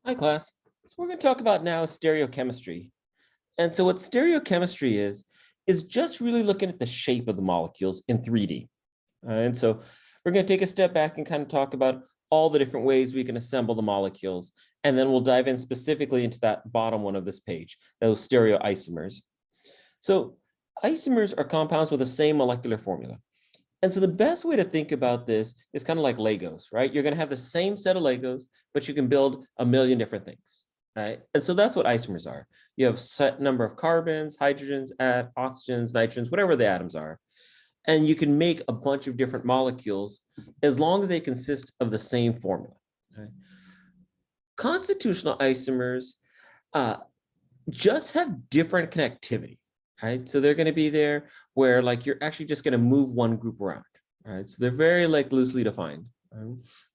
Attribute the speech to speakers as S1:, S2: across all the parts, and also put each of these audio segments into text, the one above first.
S1: Hi, class. So we're going to talk about now stereochemistry. And so what stereochemistry is just really looking at the shape of the molecules in 3D. And so we're going to take a step back and kind of talk about all the different ways we can assemble the molecules. And then we'll dive in specifically into that bottom one of this page, those stereoisomers. So isomers are compounds with the same molecular formula. And so the best way to think about this is kind of like Legos, right? You're going to have the same set of Legos, but you can build a million different things, right? And so that's what isomers are. You have set number of carbons, hydrogens, oxygens, nitrogens, whatever the atoms are. And you can make a bunch of different molecules as long as they consist of the same formula. Right? Constitutional isomers just have different connectivity. Right, so they're going to be there where like you're actually just going to move one group around. Right, so they're very like loosely defined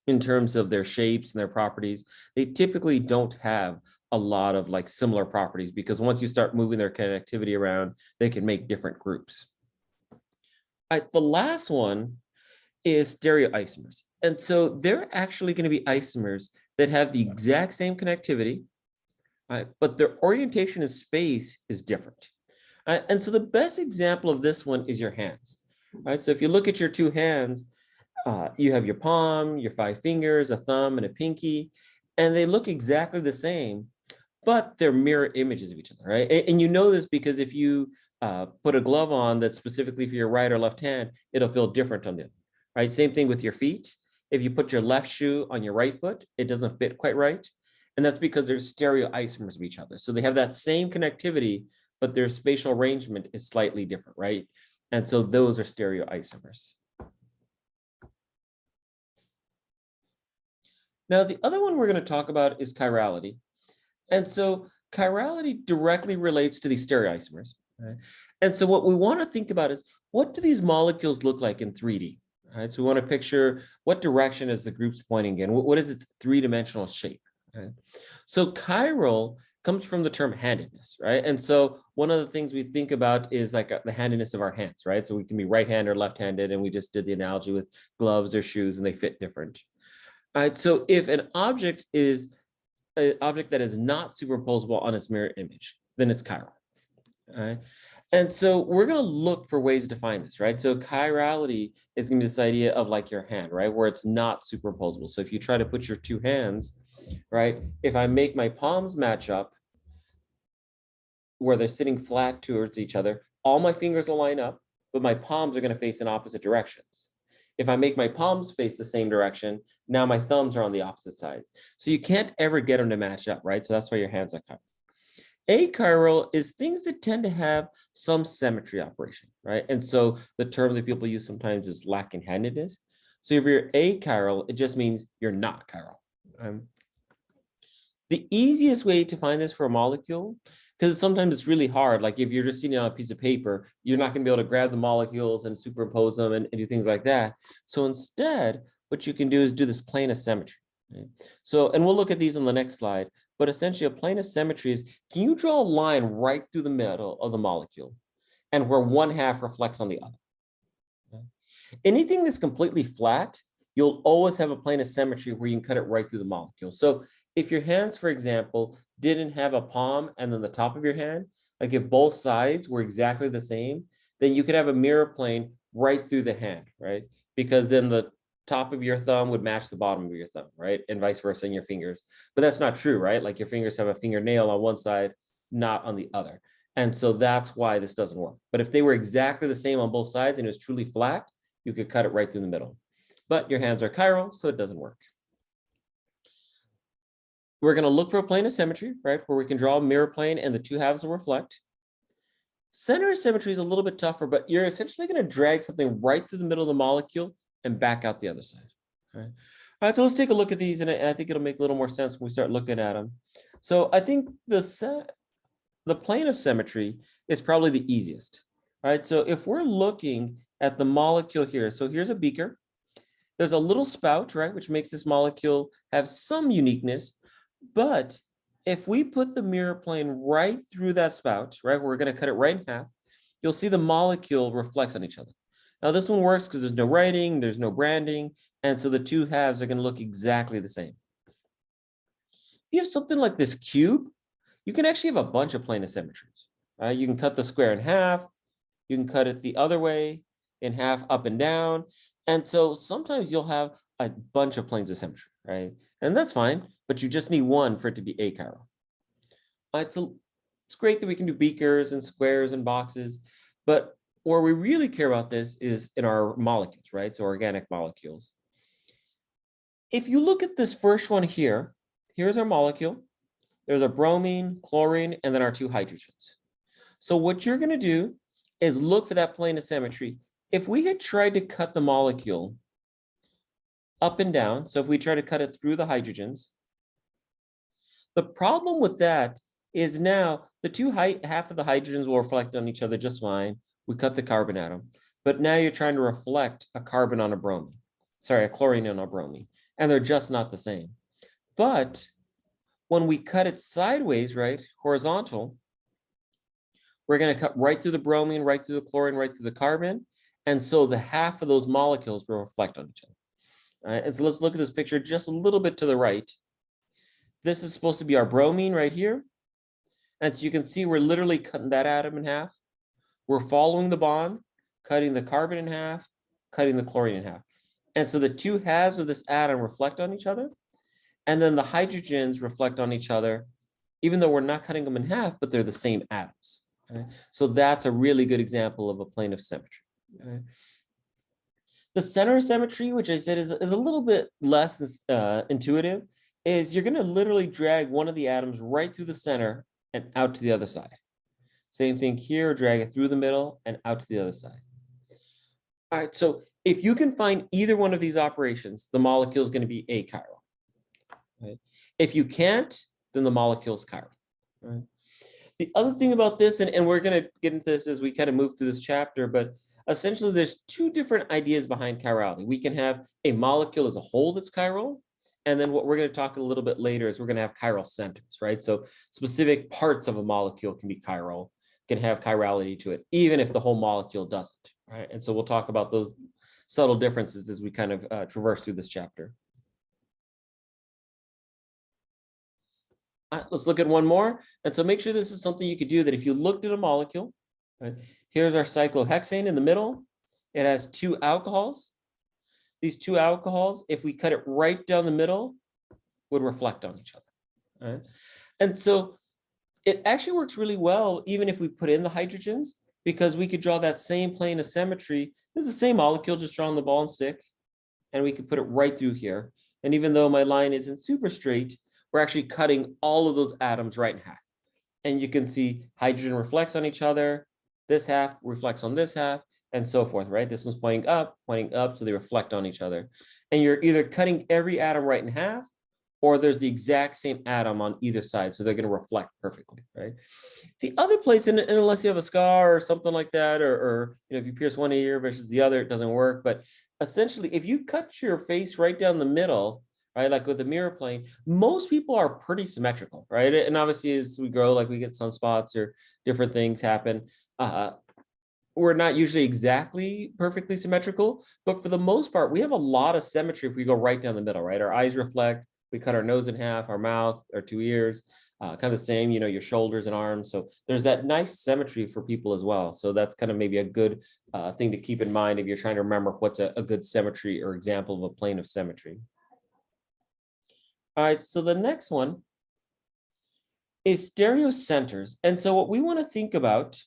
S1: in terms of their shapes and their properties. They typically don't have a lot of like similar properties because once you start moving their connectivity around, they can make different groups. All right, the last one is stereoisomers, and so they're actually going to be isomers that have the exact same connectivity, right, but their orientation in space is different. And so the best example of this one is your hands, right? So if you look at your two hands, you have your palm, your 5 fingers, a thumb, and a pinky, and they look exactly the same, but they're mirror images of each other, right? And you know this because if you put a glove on that's specifically for your right or left hand, it'll feel different on the other, right? Same thing with your feet. If you put your left shoe on your right foot, it doesn't fit quite right. And that's because they're stereoisomers of each other. So they have that same connectivity, but their spatial arrangement is slightly different, right? And so those are stereoisomers. Now, the other one we're going to talk about is chirality. And so chirality directly relates to these stereoisomers. Right? And so what we want to think about is, what do these molecules look like in 3D? Right? So we want to picture what direction is the groups pointing in? What is its three-dimensional shape? Right? So chiral comes from the term handedness, right? And so one of the things we think about is like the handedness of our hands, right? So we can be right-handed or left-handed, and we just did the analogy with gloves or shoes, and they fit different. All right, so if an object is an object that is not superimposable on its mirror image, then it's chiral. All right. And so we're going to look for ways to find this, right? So chirality is going to be this idea of like your hand, right? Where it's not superimposable. So if you try to put your two hands, right? If I make my palms match up where they're sitting flat towards each other, all my fingers will line up, but my palms are going to face in opposite directions. If I make my palms face the same direction, now my thumbs are on the opposite side. So you can't ever get them to match up, right? So that's why your hands are chiral. Achiral is things that tend to have some symmetry operation, right? And so the term that people use sometimes is lacking handedness. So if you're achiral, it just means you're not chiral. The easiest way to find this for a molecule, because sometimes it's really hard, like if you're just sitting on a piece of paper, you're not going to be able to grab the molecules and superimpose them and do things like that. So instead, what you can do is do this plane of symmetry. Right? So, and we'll look at these on the next slide, but essentially a plane of symmetry is, can you draw a line right through the middle of the molecule and where one half reflects on the other? Okay. Anything that's completely flat, you'll always have a plane of symmetry where you can cut it right through the molecule. So if your hands, for example, didn't have a palm and then the top of your hand, like if both sides were exactly the same, then you could have a mirror plane right through the hand, right? Because then the top of your thumb would match the bottom of your thumb, right? And vice versa in your fingers. But that's not true, right? Like your fingers have a fingernail on one side, not on the other. And so that's why this doesn't work. But if they were exactly the same on both sides and it was truly flat, you could cut it right through the middle. But your hands are chiral, so it doesn't work. We're going to look for a plane of symmetry, right, where we can draw a mirror plane and the two halves will reflect. Center of symmetry is a little bit tougher, but you're essentially going to drag something right through the middle of the molecule and back out the other side. All right, so let's take a look at these, and I think it'll make a little more sense when we start looking at them. So I think the plane of symmetry is probably the easiest. All right, so if we're looking at the molecule here, so here's a beaker. There's a little spout, right, which makes this molecule have some uniqueness. But if we put the mirror plane right through that spout, right, we're going to cut it right in half, you'll see the molecule reflects on each other. Now this one works because there's no writing, there's no branding, and so the two halves are going to look exactly the same. you have something like this cube, you can actually have a bunch of plane of symmetries. Right? You can cut the square in half. You can cut it the other way in half, up and down. And so sometimes you'll have a bunch of planes of symmetry, right? And that's fine, but you just need one for it to be achiral. So it's great that we can do beakers and squares and boxes, but where we really care about this is in our molecules, right? So organic molecules. If you look at this first one here, here's our molecule. There's a bromine, chlorine, and then our two hydrogens. So what you're going to do is look for that plane of symmetry. If we had tried to cut the molecule up and down, so if we try to cut it through the hydrogens, the problem with that is now the half of the hydrogens will reflect on each other just fine. We cut the carbon atom, but now you're trying to reflect a carbon on a bromine, sorry, a chlorine on a bromine, and they're just not the same. But when we cut it sideways, right, horizontal, we're going to cut right through the bromine, right through the chlorine, right through the carbon. And so the half of those molecules will reflect on each other. All right, and so let's look at this picture just a little bit to the right. This is supposed to be our bromine right here. And so you can see we're literally cutting that atom in half. We're following the bond, cutting the carbon in half, cutting the chlorine in half. And so the two halves of this atom reflect on each other. And then the hydrogens reflect on each other, even though we're not cutting them in half, but they're the same atoms. Okay? So that's a really good example of a plane of symmetry. Okay? The center of symmetry, which I said is a little bit less intuitive, is you're going to literally drag one of the atoms right through the center and out to the other side. Same thing here, drag it through the middle and out to the other side. All right, so if you can find either one of these operations, the molecule is going to be achiral. Right? If you can't, then the molecule is chiral. Right? The other thing about this, and we're going to get into this as we kind of move through this chapter, but essentially there's two different ideas behind chirality. We can have a molecule as a whole that's chiral, and then what we're going to talk a little bit later is we're going to have chiral centers, right? So specific parts of a molecule can be chiral, can have chirality to it, even if the whole molecule doesn't, right? And so we'll talk about those subtle differences as we kind of traverse through this chapter. Let's look at one more. And so make sure this is something you could do that if you looked at a molecule, right? Here's our cyclohexane in the middle. It has two alcohols. These two alcohols, if we cut it right down the middle, would reflect on each other. Right? And so it actually works really well, even if we put in the hydrogens, because we could draw that same plane of symmetry. It's the same molecule, just drawn the ball and stick, and we could put it right through here. And even though my line isn't super straight, we're actually cutting all of those atoms right in half. And you can see hydrogen reflects on each other. This half reflects on this half, and so forth, right? This one's pointing up, so they reflect on each other. And you're either cutting every atom right in half, or there's the exact same atom on either side, so they're going to reflect perfectly, right? The other place, and unless you have a scar or something like that, or if you pierce one ear versus the other, it doesn't work. But essentially, if you cut your face right down the middle, right, like with the mirror plane, most people are pretty symmetrical, right? And obviously, as we grow, like we get sunspots or different things happen. We're not usually exactly perfectly symmetrical, but for the most part, we have a lot of symmetry if we go right down the middle, right? Our eyes reflect, we cut our nose in half, our mouth, our two ears, kind of the same, your shoulders and arms. So there's that nice symmetry for people as well. So that's kind of maybe a good thing to keep in mind if you're trying to remember what's a good symmetry or example of a plane of symmetry. All right, so the next one is stereocenters. And so what we want to think about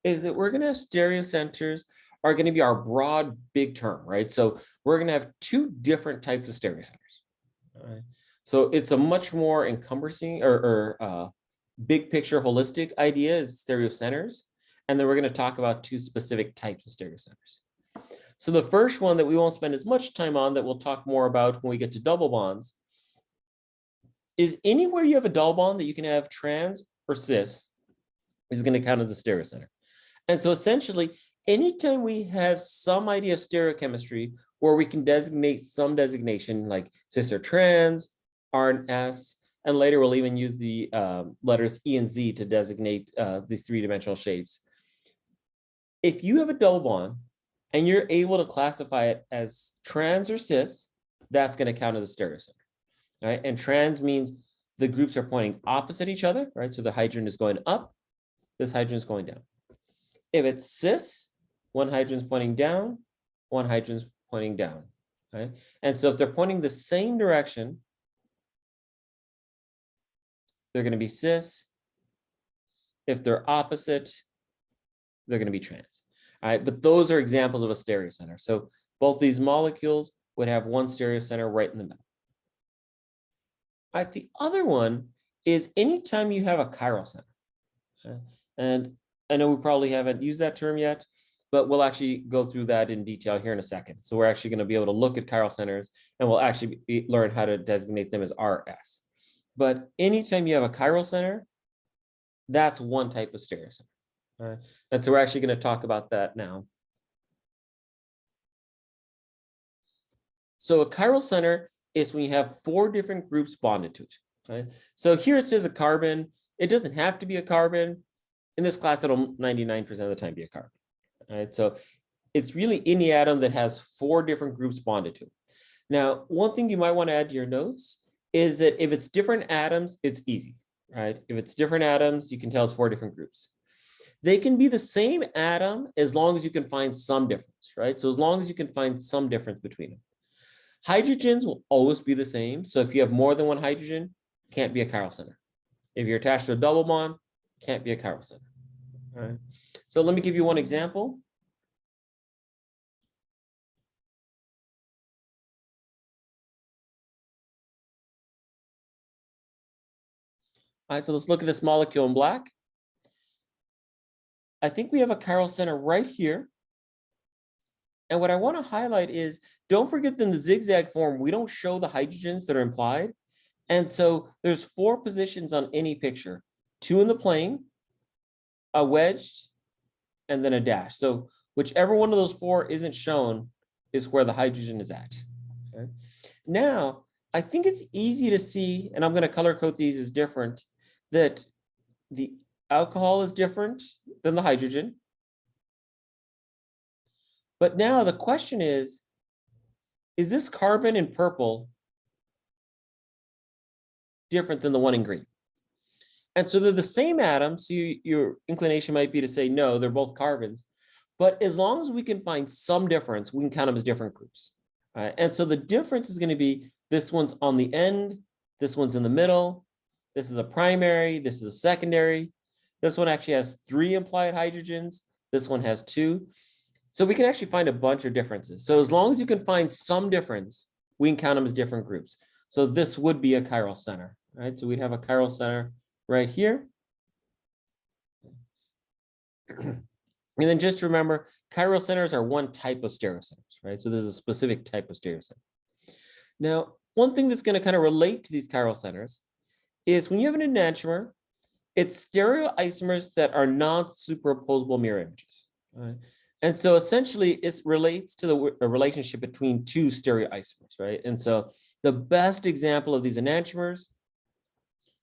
S1: is that we're going to have stereocenters are going to be our broad big term, right? So we're going to have two different types of stereocenters. All right. So it's a much more encompassing or big picture holistic idea is stereocenters. And then we're going to talk about two specific types of stereocenters. So the first one that we won't spend as much time on, that we'll talk more about when we get to double bonds, is anywhere you have a double bond that you can have trans or cis is going to count as a stereocenter. And so essentially, anytime we have some idea of stereochemistry where we can designate some designation like cis or trans, R and S, and later we'll even use the letters E and Z to designate these three-dimensional shapes. If you have a double bond and you're able to classify it as trans or cis, that's going to count as a stereocenter. right? And trans means the groups are pointing opposite each other, right? So the hydrogen is going up, this hydrogen is going down. If it's cis, one hydrogen is pointing down, one hydrogen is pointing down, right? And so if they're pointing the same direction, they're going to be cis. If they're opposite, they're going to be trans. All right, but those are examples of a stereocenter. So both these molecules would have one stereocenter right in the middle. All right, the other one is anytime you have a chiral center. Okay? And I know we probably haven't used that term yet, but we'll actually go through that in detail here in a second. So we're actually going to be able to look at chiral centers, and we'll actually learn how to designate them as RS. But anytime you have a chiral center, that's one type of stereocenter. All right? And so we're actually going to talk about that now. So a chiral center is when you have 4 different groups bonded to it. Right? So here it says a carbon. It doesn't have to be a carbon. In this class, it'll 99% of the time be a carbon. All right? So it's really any atom that has 4 different groups bonded to it. Now, one thing you might want to add to your notes is that if it's different atoms, it's easy. Right? If it's different atoms, you can tell it's 4 different groups. They can be the same atom as long as you can find some difference, right? So as long as you can find some difference between them. Hydrogens will always be the same. So if you have more than one hydrogen, can't be a chiral center. If you're attached to a double bond, can't be a chiral center. All right. So let me give you one example. All right, so let's look at this molecule in black. I think we have a chiral center right here. And what I want to highlight is, don't forget that in the zigzag form, we don't show the hydrogens that are implied. And so there's 4 positions on any picture, 2 in the plane, a wedged, and then a dash. So whichever one of those 4 isn't shown is where the hydrogen is at. Okay? Now, I think it's easy to see, and I'm going to color code these as different, that the alcohol is different than the hydrogen. But now the question is this carbon in purple different than the one in green? And so they're the same atom, so your inclination might be to say, no, they're both carbons. But as long as we can find some difference, we can count them as different groups. And so the difference is going to be this one's on the end, this one's in the middle, this is a primary, this is a secondary. This one actually has 3 implied hydrogens, this one has 2. So we can actually find a bunch of differences. So as long as you can find some difference, we can count them as different groups. So this would be a chiral center, right? So we'd have a chiral center right here. And then just remember, chiral centers are one type of stereocenters, right? So there's a specific type of stereocenter. Now, one thing that's going to kind of relate to these chiral centers is when you have an enantiomer, it's stereoisomers that are non-superposable mirror images, right? And so essentially it relates to the relationship between 2 stereoisomers, right? And so the best example of these enantiomers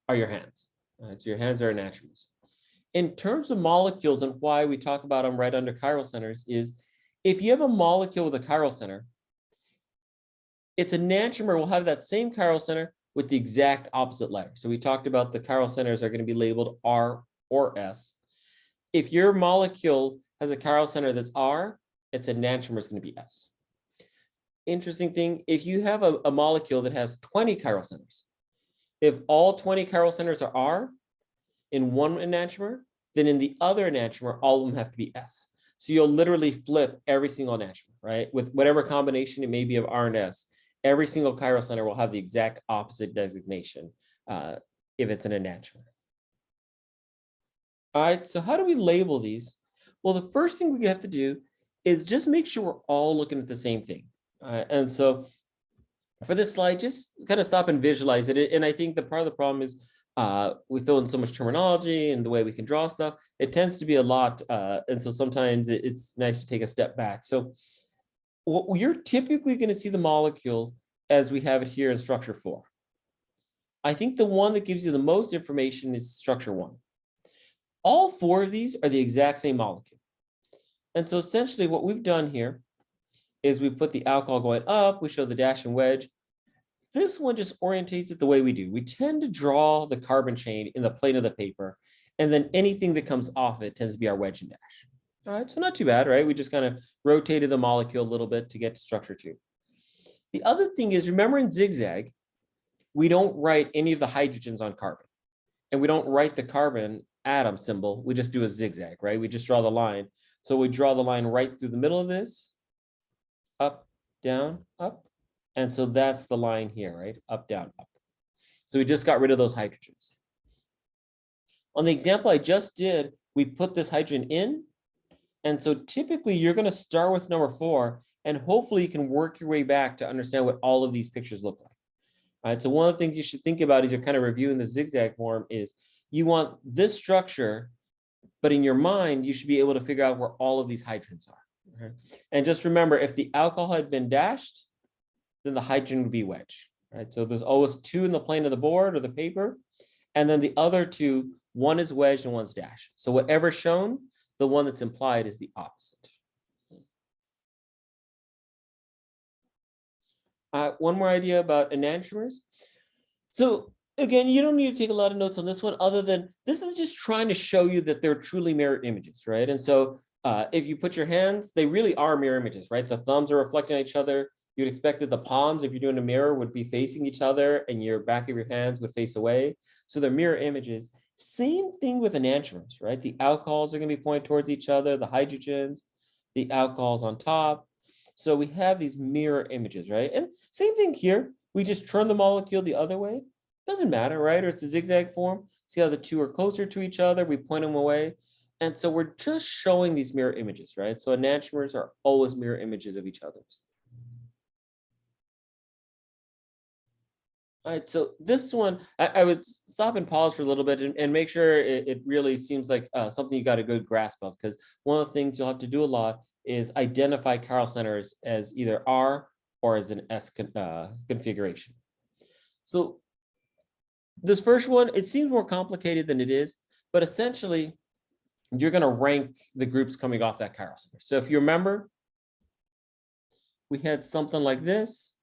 S1: are your hands. Right? So your hands are enantiomers. In terms of molecules and why we talk about them right under chiral centers is if you have a molecule with a chiral center, its enantiomer will have that same chiral center with the exact opposite letter. So we talked about the chiral centers are going to be labeled R or S. If your molecule has a chiral center that's R, its enantiomer is going to be S. Interesting thing, if you have a molecule that has 20 chiral centers, if all 20 chiral centers are R in one enantiomer, then in the other enantiomer, all of them have to be S. So you'll literally flip every single enantiomer, right? With whatever combination it may be of R and S, every single chiral center will have the exact opposite designation if it's an enantiomer. All right, so how do we label these? Well, the first thing we have to do is just make sure we're all looking at the same thing. And so for this slide, just kind of stop and visualize it. And I think the part of the problem is we throw in so much terminology and the way we can draw stuff, it tends to be a lot. And so sometimes it's nice to take a step back. So what you're typically going to see the molecule as we have it here in structure 4. I think the one that gives you the most information is structure 1. All 4 of these are the exact same molecule. And so essentially what we've done here is we put the alcohol going up, we show the dash and wedge. this one just orientates it the way we do. We tend to draw the carbon chain in the plane of the paper, and then anything that comes off it tends to be our wedge and dash. All right, so not too bad, right? We just kind of rotated the molecule a little bit to get to structure 2. The other thing is, remember in zigzag, we don't write any of the hydrogens on carbon, and we don't write the carbon atom symbol. We just do a zigzag, right? We just draw the line. So we draw the line right through the middle of this, up, down, up. And so that's the line here, right? Up, down, up. So we just got rid of those hydrogens. On the example I just did, we put this hydrogen in. And so typically you're going to start with number 4, and hopefully you can work your way back to understand what all of these pictures look like. All right, so one of the things you should think about as you're kind of reviewing the zigzag form is you want this structure, but in your mind, you should be able to figure out where all of these hydrogens are. Okay? And just remember, if the alcohol had been dashed, then the hydrogen would be wedged. Right? So there's always 2 in the plane of the board or the paper, and then the other 2, one is wedged and one's dashed. So whatever's shown, the one that's implied is the opposite. One more idea about enantiomers. So again, you don't need to take a lot of notes on this one, other than this is just trying to show you that they're truly mirror images, right? And so if you put your hands, they really are mirror images, right? The thumbs are reflecting on each other. You'd expect that the palms, if you're doing a mirror, would be facing each other, and your back of your hands would face away. So they're mirror images. Same thing with enantiomers, right? The alcohols are going to be pointed towards each other, the hydrogens, the alcohols on top. So we have these mirror images, right? And same thing here. We just turn the molecule the other way. Doesn't matter, right? Or it's a zigzag form. See how the 2 are closer to each other. We point them away. And so we're just showing these mirror images, right? So enantiomers are always mirror images of each other's. All right, so this one, I would stop and pause for a little bit and make sure it really seems like something you got a good grasp of, because one of the things you'll have to do a lot is identify chiral centers as either R or as an S configuration. So this first one, it seems more complicated than it is, but essentially you're going to rank the groups coming off that chiral center. So if you remember, we had something like this.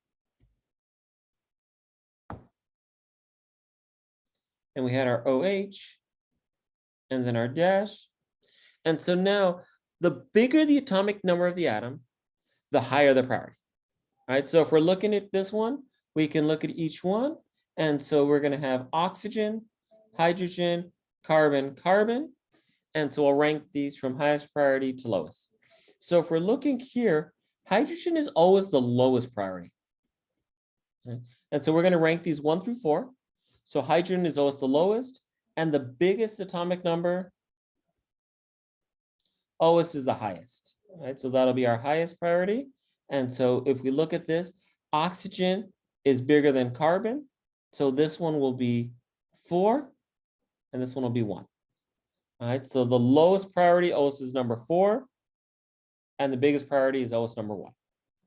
S1: And we had our OH, and then our dash. And so now, the bigger the atomic number of the atom, the higher the priority. All right, so if we're looking at this one, we can look at each one. And so we're going to have oxygen, hydrogen, carbon, carbon. And so we'll rank these from highest priority to lowest. So if we're looking here, hydrogen is always the lowest priority. Okay? And so we're going to rank these 1 through 4. So hydrogen is always the lowest, and the biggest atomic number always is the highest. Right? So that'll be our highest priority. And so if we look at this, oxygen is bigger than carbon. So this one will be 4, and this one will be 1. All right, so the lowest priority always is number 4, and the biggest priority is always number 1.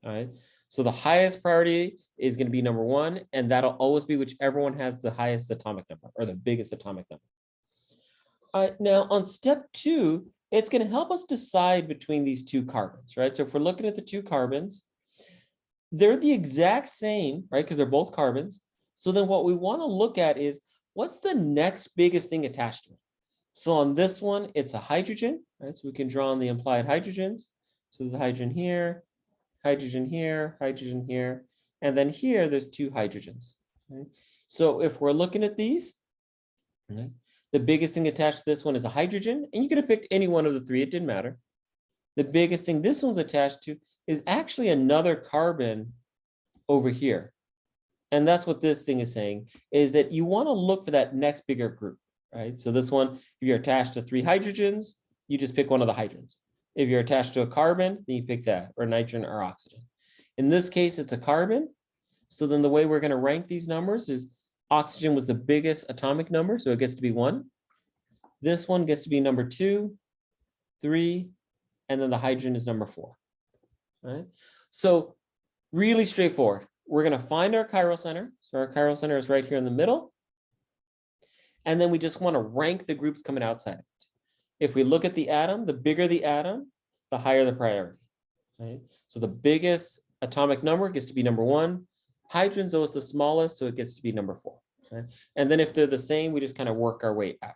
S1: All right. So the highest priority is going to be number 1, and that'll always be whichever one has the highest atomic number or the biggest atomic number. All right, now on step 2, it's going to help us decide between these 2 carbons, right? So if we're looking at the 2 carbons, they're the exact same, right? Because they're both carbons. So then what we want to look at is what's the next biggest thing attached to it? So on this one, it's a hydrogen, right? So we can draw on the implied hydrogens. So there's a hydrogen here, hydrogen here, hydrogen here, and then here there's 2 hydrogens. Okay? So if we're looking at these, okay, the biggest thing attached to this one is a hydrogen, and you could have picked any one of the 3, it didn't matter. The biggest thing this one's attached to is actually another carbon over here. And that's what this thing is saying, is that you want to look for that next bigger group, right? So this one, if you're attached to 3 hydrogens, you just pick one of the hydrogens. If you're attached to a carbon, then you pick that, or nitrogen or oxygen. In this case, it's a carbon. So then the way we're going to rank these numbers is oxygen was the biggest atomic number, so it gets to be 1. This one gets to be number 2, 3, and then the hydrogen is number 4. All right? So really straightforward. We're going to find our chiral center. So our chiral center is right here in the middle. And then we just want to rank the groups coming outside of it. If we look at the atom, the bigger the atom, the higher the priority. Right? So the biggest atomic number gets to be number 1. Hydrogen's always the smallest, so it gets to be number 4. Right? And then if they're the same, we just kind of work our way out.